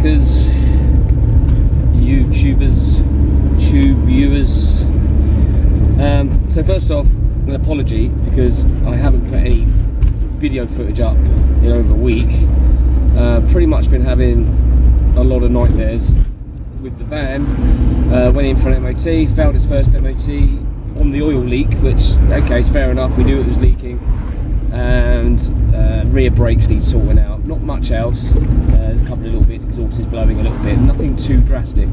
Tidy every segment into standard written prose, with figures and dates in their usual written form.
hackers, YouTubers, tube viewers. So first off, an apology because I haven't put any video footage up in over a week. Pretty much been having a lot of nightmares with the van. Went in for an M.O.T, failed its first M.O.T on the oil leak, which, okay, is fair enough, we knew it was leaking. And rear brakes need sorting out, not much else. There's a couple of little bits, exhaust is blowing a little bit, nothing too drastic.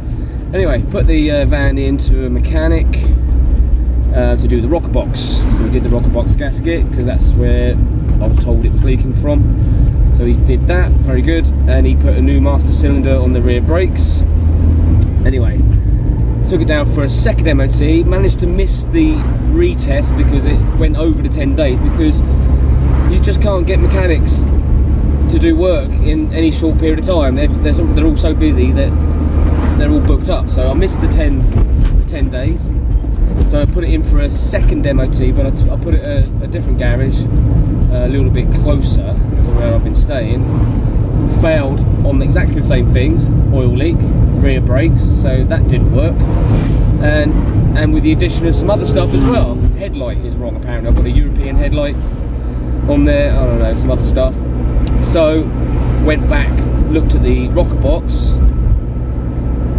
Anyway, put the van into a mechanic to do the rocker box. So we did the rocker box gasket because that's where I was told it was leaking from. So he did that, very good, and he put a new master cylinder on the rear brakes. Anyway, took it down for a second M.O.T, managed to miss the retest because it went over the 10 days, because you just can't get mechanics to do work in any short period of time. They're all so busy that they're all booked up. So I missed the 10 days. So I put it in for a second M.O.T, but I put it at a different garage, a little bit closer to where I've been staying. Failed on exactly the same things, oil leak, rear brakes, so that didn't work. And with the addition of some other stuff as well. Headlight is wrong apparently. I've got a European headlight on there, I don't know, some other stuff. So went back, looked at the rocker box.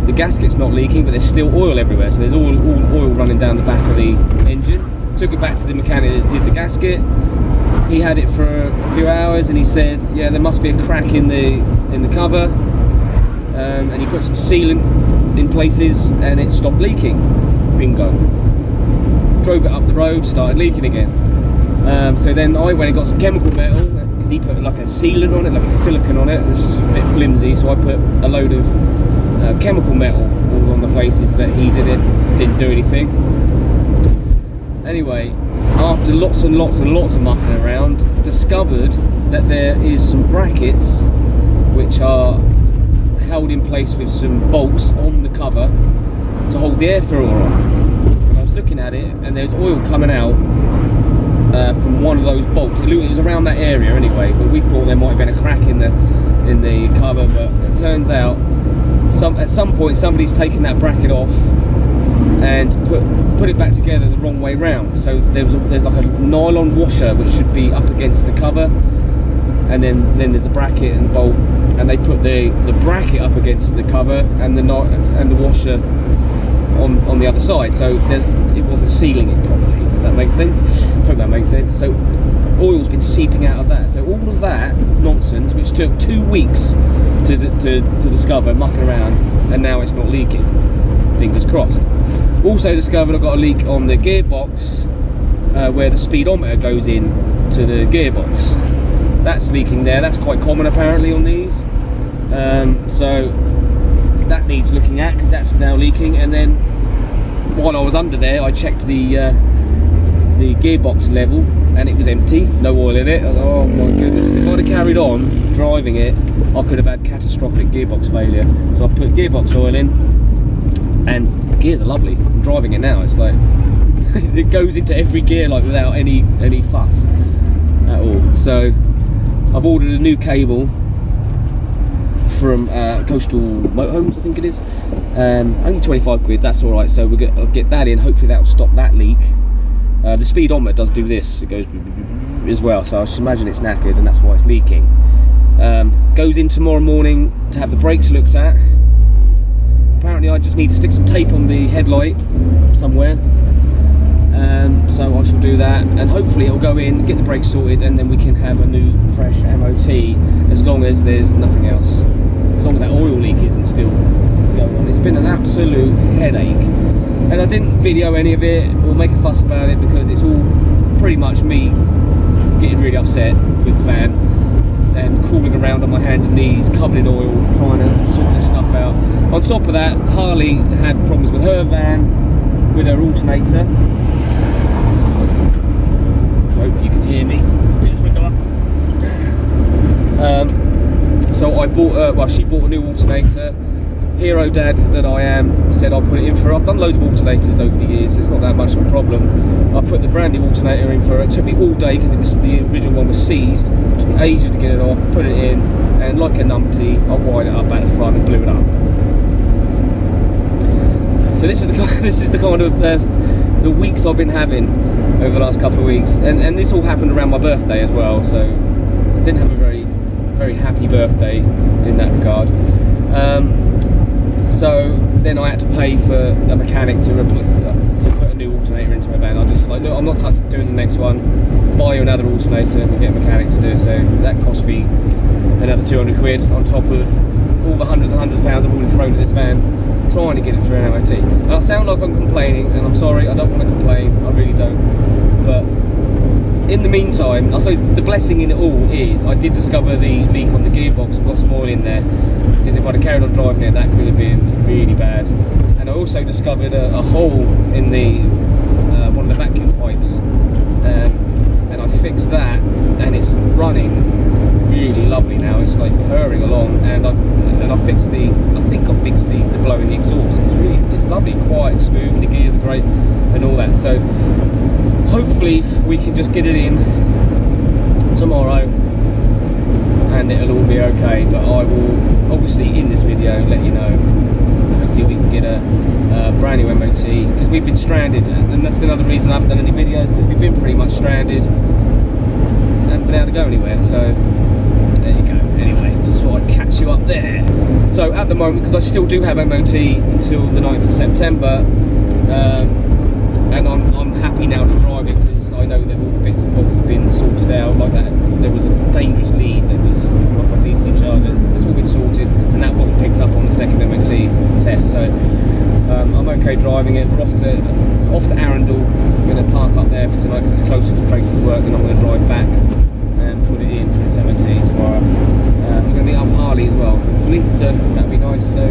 The gasket's not leaking, but there's still oil everywhere, so there's all oil running down the back of the engine. Took it back to the mechanic that did the gasket. He had it for a few hours and he said, yeah, there must be a crack in the cover, and he put some sealant in places and it stopped leaking. Bingo. Drove it up the road, started leaking again. So then I went and got some chemical metal, because he put like a sealant on it, like a silicone on it. It was a bit flimsy, so I put a load of chemical metal all on the places that he didn't do anything. Anyway, after lots and lots and lots of mucking around, discovered that there is some brackets which are held in place with some bolts on the cover to hold the air filler on. And I was looking at it and there's oil coming out from one of those bolts. It was around that area anyway, but we thought there might have been a crack in the cover, but it turns out at some point somebody's taken that bracket off and put it back together the wrong way round. So there's like a nylon washer which should be up against the cover, and then there's a bracket and the bolt, and they put the bracket up against the cover and the washer on the other side. So it wasn't sealing it properly. Does that make sense? Hope that makes sense. So oil's been seeping out of that. So all of that nonsense, which took 2 weeks to discover, mucking around, and now it's not leaking. Fingers crossed. Also discovered I've got a leak on the gearbox where the speedometer goes in to the gearbox. That's leaking there. That's quite common apparently on these. So that needs looking at because that's now leaking. And then while I was under there, I checked the gearbox level and it was empty, no oil in it. Oh my goodness, if I'd have carried on driving it, I could have had catastrophic gearbox failure. So I put gearbox oil in, and the gears are lovely. I'm driving it now, it's like it goes into every gear like without any fuss at all. So I've ordered a new cable from Coastal Motorhomes, I think it is. Only 25 quid, that's alright. So I'll get that in, hopefully that will stop that leak. The speedometer does do this, it goes as well, so I should imagine it's knackered and that's why it's leaking. Goes in tomorrow morning to have the brakes looked at. Apparently I just need to stick some tape on the headlight somewhere, so I shall do that, and hopefully it'll go in, get the brakes sorted, and then we can have a new fresh M.O.T, as long as there's nothing else, as long as that oil leak isn't still going on. It's been an absolute headache, and I didn't video any of it or make a fuss about it because it's all pretty much me getting really upset with the van and crawling around on my hands and knees covered in oil trying to sort this stuff out. On top of that, Harley had problems with her van, with her alternator. So hopefully you can hear me. Let's do this window up. So I bought, she bought a new alternator. hero dad that I am, said I'll put it in for. I've done loads of alternators over the years, so it's not that much of a problem. I put the brand new alternator in for it. It took me all day because it was the original one was seized. It took me ages to get it off, put it in, and like an M.O.T, I wired it up at the front and blew it up. So this is the kind of the weeks I've been having over the last couple of weeks, and this all happened around my birthday as well. So I didn't have a very happy birthday in that regard. So then I had to pay for a mechanic to put a new alternator into my van. I just like, look, I'm not doing the next one. Buy you another alternator and get a mechanic to do it. So that cost me another 200 quid on top of all the hundreds and hundreds of pounds I've already thrown at this van, trying to get it through an M.O.T. And I sound like I'm complaining, and I'm sorry, I don't want to complain, I really don't. But in the meantime, I suppose the blessing in it all is I did discover the leak on the gearbox and got some oil in there, because if I'd have carried on driving it, that could have been really bad. And I also discovered a hole in the one of the vacuum pipes, and I fixed that, and it's running really lovely now. It's like purring along, and I fixed the blow in the exhaust. It's lovely, quiet, smooth, and the gears are great and all that. So hopefully we can just get it in tomorrow and it'll all be okay. But I will obviously in this video let you know. Hopefully we can get a brand new M.O.T, because we've been stranded, and that's another reason I haven't done any videos, because we've been pretty much stranded and haven't been able to go anywhere. So there you go. Anyway, just thought I'd catch you up there. So at the moment, because I still do have M.O.T until the 9th of September, and I'm happy now to drive it, because I know that all the bits and bobs have been sorted out. Like that, there was a dangerous lead that was coming off my DC charger. It's all been sorted, and that wasn't picked up on the second M.O.T test. So I'm okay driving it. We're off to Arundel. I'm going to park up there for tonight because it's closer to Tracy's work, and I'm going to drive back and put it in for its M.O.T tomorrow. We're going to meet up Harley as well, hopefully, so that'll be nice. So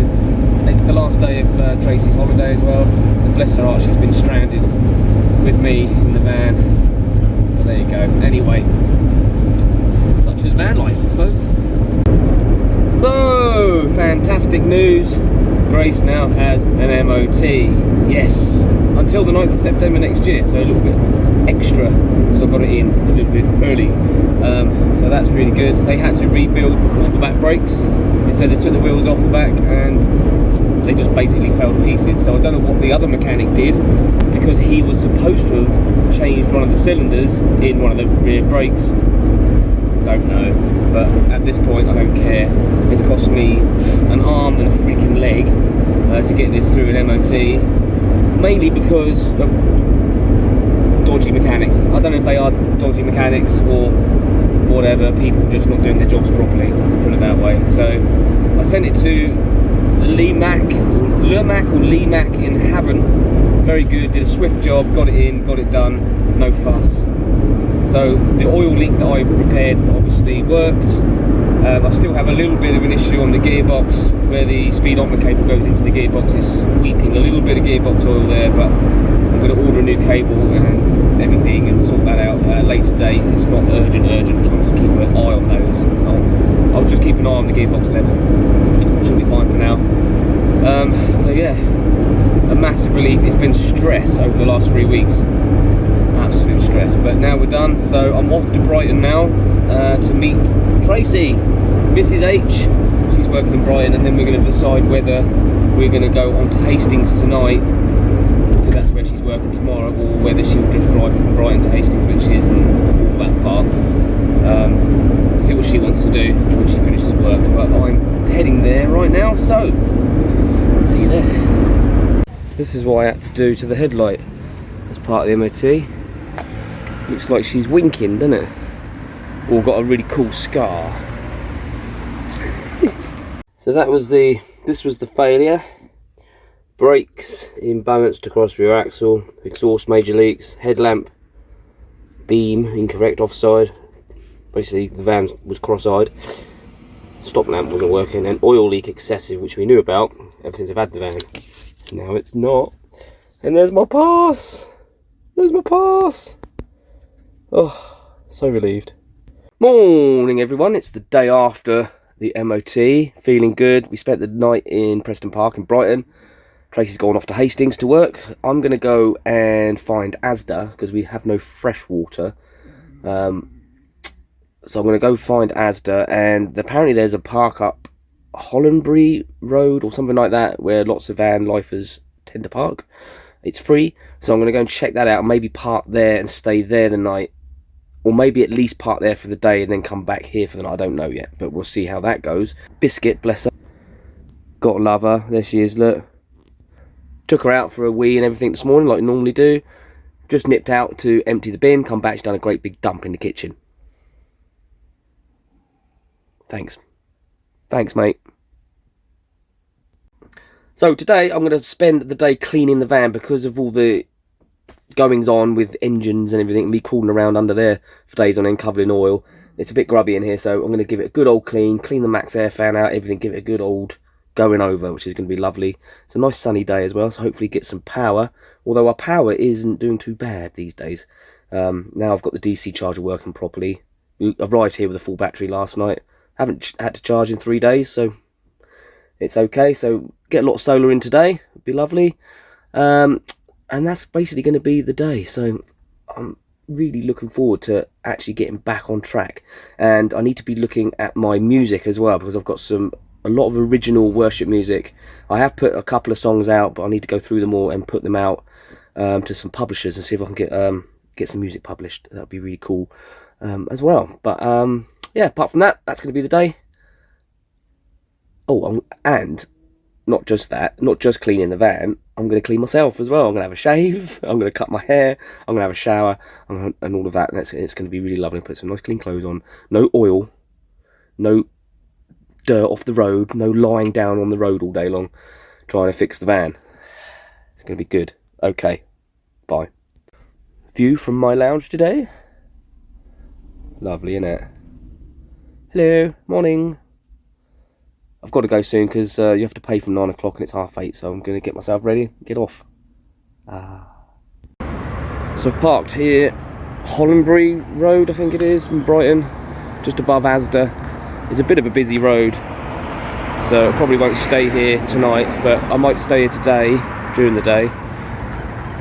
it's the last day of Tracy's holiday as well, and bless her heart, she's been stranded with me in the van. But there you go. Anyway, such as van life, I suppose. So fantastic news, Grace now has an M.O.T. Yes, until the 9th of September next year, so a little bit extra, because I got it in a little bit early. So that's really good. They had to rebuild all the back brakes. They said they took the wheels off the back and they just basically fell to pieces. So I don't know what the other mechanic did, because he was supposed to have changed one of the cylinders in one of the rear brakes. Don't know, but at this point I don't care. It's cost me an arm and a freaking leg to get this through an M.O.T, mainly because of dodgy mechanics. I don't know if they are dodgy mechanics or whatever, people just not doing their jobs properly, put it that way. So I sent it to Lemac in Havant. Very good, did a swift job, got it in, got it done, no fuss. So the oil leak that I repaired obviously worked. I still have a little bit of an issue on the gearbox where the speedometer cable goes into the gearbox. It's weeping a little bit of gearbox oil there, but I'm going to order a new cable and everything and sort that out at a later date. It's not urgent, as long as I keep an eye on those. I'll just keep an eye on the gearbox level. Should be fine for now. So yeah, a massive relief. It's been stress over the last 3 weeks. Absolute stress, but now we're done. So I'm off to Brighton now to meet Tracy, Mrs. H. She's working in Brighton, and then we're going to decide whether we're going to go on to Hastings tonight, because that's where she's working tomorrow, or whether she'll just drive from Brighton to Hastings, which isn't all that far. See what she wants to do when she finishes work, but I'm heading there right now, so see you there. This is what I had to do to the headlight as part of the M.O.T. Looks like she's winking, doesn't it? Or got a really cool scar. So this was the failure. Brakes imbalanced across rear axle, exhaust major leaks, headlamp beam incorrect offside. Basically the van was cross-eyed. Stop lamp wasn't working, and oil leak excessive, which we knew about ever since I've had the van. Now it's not. And there's my pass. There's my pass. Oh, so relieved. Morning everyone, it's the day after the M.O.T. Feeling good. We spent the night in Preston Park in Brighton. Tracy's gone off to Hastings to work. I'm going to go and find Asda because we have no fresh water. So I'm going to go find Asda, and apparently there's a park up Hollandbury Road or something like that where lots of van lifers tend to park. It's free, so I'm going to go and check that out and maybe park there and stay there the night, or maybe at least park there for the day and then come back here for the night. I don't know yet, but we'll see how that goes. Biscuit, bless her. Gotta love her. There she is, look. Took her out for a wee and everything this morning like I normally do. Just nipped out to empty the bin, come back, she's done a great big dump in the kitchen. Thanks. Thanks, mate. So today I'm going to spend the day cleaning the van because of all the goings on with engines and everything, and me crawling around under there for days on end covered in oil. It's a bit grubby in here, so I'm going to give it a good old clean the max air fan out, everything, give it a good old going over, which is going to be lovely. It's a nice sunny day as well, so hopefully get some power, although our power isn't doing too bad these days. Now I've got the DC charger working properly. We arrived here with a full battery last night. Haven't had to charge in 3 days, so it's okay. So get a lot of solar in today, it'd be lovely. And that's basically going to be the day, so I'm really looking forward to actually getting back on track. And I need to be looking at my music as well, because I've got a lot of original worship music. I have put a couple of songs out, but I need to go through them all and put them out to some publishers and see if I can get some music published. That'd be really cool as well. But yeah, apart from that, that's going to be the day. Oh, and not just that, not just cleaning the van, I'm going to clean myself as well. I'm going to have a shave, I'm going to cut my hair, I'm going to have a shower, and all of that. And it's going to be really lovely. Put some nice clean clothes on. No oil, no dirt off the road, no lying down on the road all day long trying to fix the van. It's going to be good. Okay, bye. View from my lounge today. Lovely, isn't it? Hello, morning. I've got to go soon because you have to pay from 9 o'clock and it's 8:30, so I'm going to get myself ready and get off. So I've parked here, Hollandbury Road I think it is, in Brighton, just above Asda. It's a bit of a busy road, so I probably won't stay here tonight, but I might stay here today, during the day,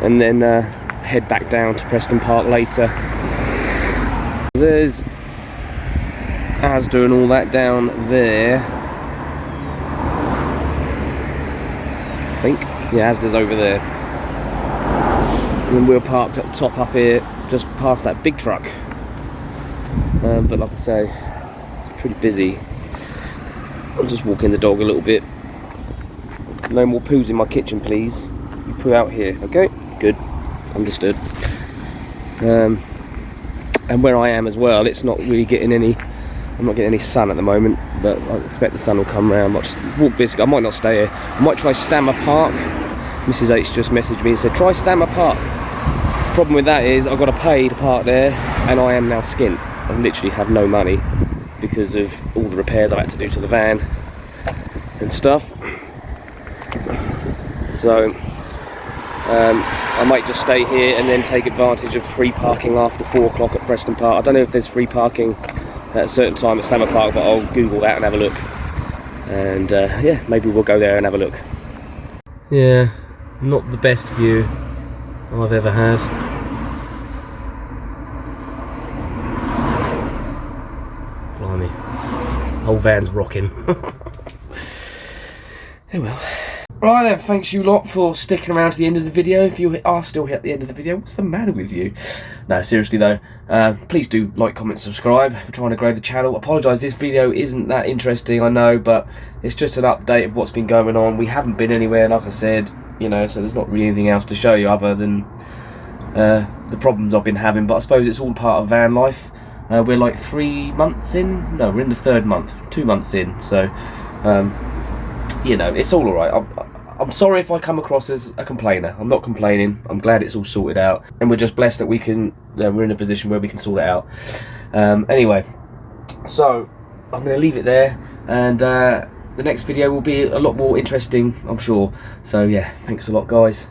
and then head back down to Preston Park later. There's Asda and all that down there. I think, yeah, Asda's over there. And then we're parked at the top up here, just past that big truck. But like I say, it's pretty busy. I'll just walking the dog a little bit. No more poos in my kitchen, please. You poo out here, okay? Good, understood. And where I am as well, it's not really getting any. I'm not getting any sun at the moment, but I expect the sun will come round. I might just walk biscuit. I might not stay here. I might try Stammer Park. Mrs H just messaged me and said, try Stammer Park. The problem with that is I've got to pay to park there, and I am now skint. I literally have no money because of all the repairs I've had to do to the van and stuff. So I might just stay here and then take advantage of free parking after 4 o'clock at Preston Park. I don't know if there's free parking at a certain time at Stammer Park, but I'll Google that and have a look. And yeah, maybe we'll go there and have a look. Yeah, not the best view I've ever had. Blimey, whole van's rocking. Oh well. Right then, thanks you lot for sticking around to the end of the video. If you are still here at the end of the video, what's the matter with you? No, seriously though, please do like, comment, subscribe. We're trying to grow the channel. Apologise, this video isn't that interesting, I know, but it's just an update of what's been going on. We haven't been anywhere, like I said, you know, so there's not really anything else to show you other than the problems I've been having, but I suppose it's all part of van life. We're like 3 months in? No, we're in the 3rd month, 2 months in, so you know, it's all alright. I'm sorry if I come across as a complainer. I'm not complaining. I'm glad it's all sorted out, and we're just blessed that we can. We're in a position where we can sort it out. Anyway, so I'm going to leave it there, and the next video will be a lot more interesting, I'm sure. So yeah, thanks a lot, guys.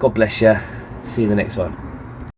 God bless you. See you in the next one.